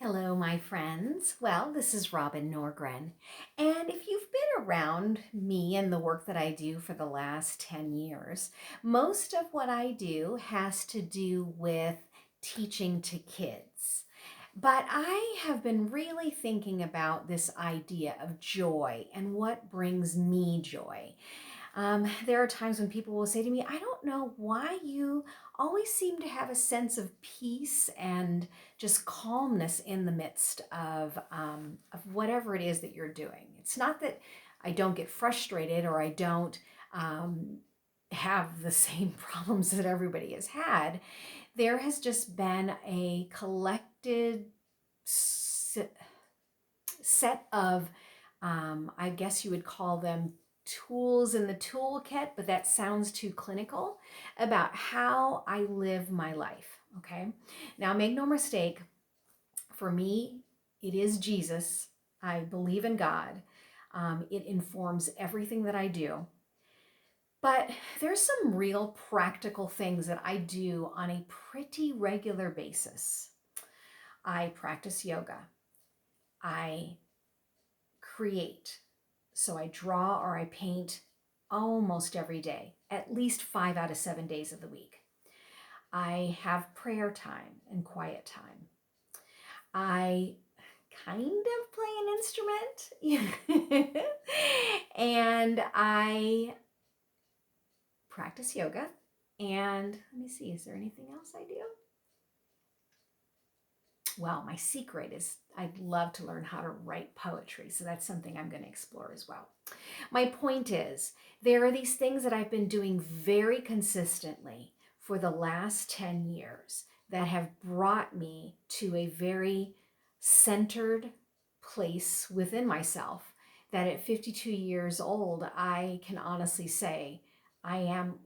Hello, my friends. Well, this is Robin Norgren. And if you've been around me and the work that I do for the last 10 years, most of what I do has to do with teaching to kids. But I have been really thinking about this idea of joy and what brings me joy. There are times when people will say to me, I don't know why you always seem to have a sense of peace and just calmness in the midst of whatever it is that you're doing. It's not that I don't get frustrated or I don't um, have the same problems that everybody has had. There has just been a collected set of, I guess you would call them tools in the toolkit, but that sounds too clinical, about how I live my life. Okay. Now, make no mistake, for me, it is Jesus. I believe in God. It informs everything that I do. But there's some real practical things that I do on a pretty regular basis. I practice yoga. I create. So I draw or I paint almost every day, at least 5 out of 7 days of the week. I have prayer time and quiet time. I kind of play an instrument and I practice yoga. And let me see, is there anything else I do? Well, my secret is I'd love to learn how to write poetry. So that's something I'm going to explore as well. My point is, there are these things that I've been doing very consistently for the last 10 years that have brought me to a very centered place within myself that at 52 years old, I can honestly say I am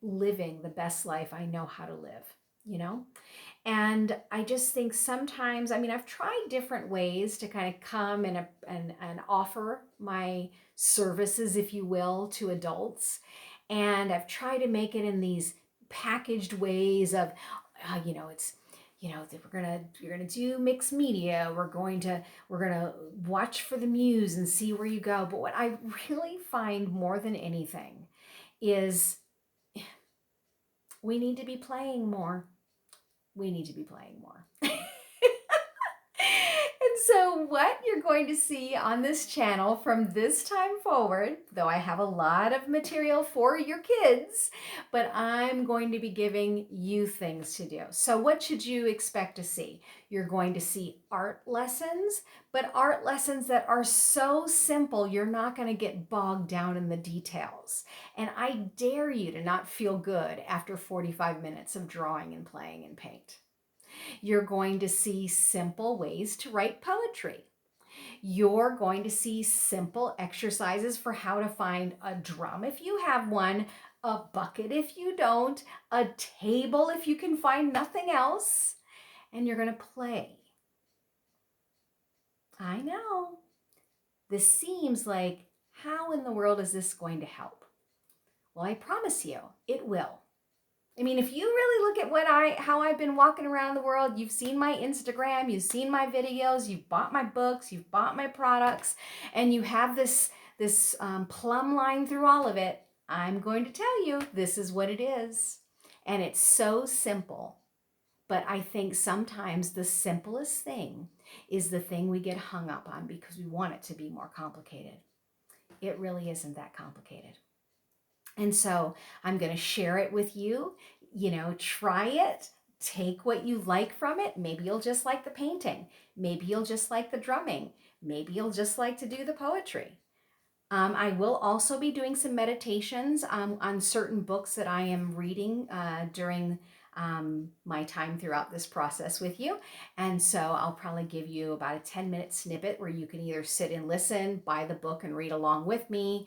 living the best life I know how to live, you know? And I just think sometimes, I mean, I've tried different ways to kind of come and offer my services, if you will, to adults. And I've tried to make it in these packaged ways of, it's, we're gonna do mixed media. We're gonna watch for the muse and see where you go. But what I really find more than anything is we need to be playing more. We need to be playing more. And so, what you're going to see on this channel from this time forward, though I have a lot of material for your kids, but I'm going to be giving you things to do. So, what should you expect to see? You're going to see art lessons, but art lessons that are so simple, you're not going to get bogged down in the details. And I dare you to not feel good after 45 minutes of drawing and playing in paint. You're going to see simple ways to write poetry. You're going to see simple exercises for how to find a drum if you have one, a bucket if you don't, a table if you can find nothing else, and you're going to play. I know. This seems like, how in the world is this going to help? Well, I promise you, it will. I mean, if you really look at how I've been walking around the world, you've seen my Instagram, you've seen my videos, you've bought my books, you've bought my products, and you have this plumb line through all of it. I'm going to tell you, this is what it is. And it's so simple. But I think sometimes the simplest thing is the thing we get hung up on because we want it to be more complicated. It really isn't that complicated. And so I'm going to share it with you. Try it. Take what you like from it. Maybe you'll just like the painting. Maybe you'll just like the drumming. Maybe you'll just like to do the poetry. I will also be doing some meditations on certain books that I am reading during my time throughout this process with you. And so I'll probably give you about a 10-minute snippet where you can either sit and listen, buy the book and read along with me,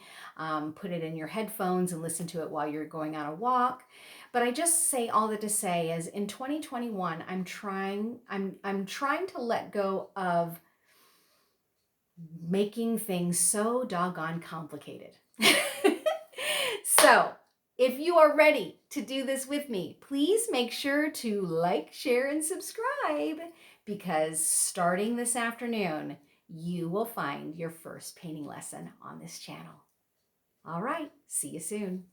put it in your headphones and listen to it while you're going on a walk. But I just say all that to say is in 2021, I'm trying to let go of making things so doggone complicated. So, if you are ready to do this with me, please make sure to like, share, and subscribe because starting this afternoon, you will find your first painting lesson on this channel. All right, see you soon.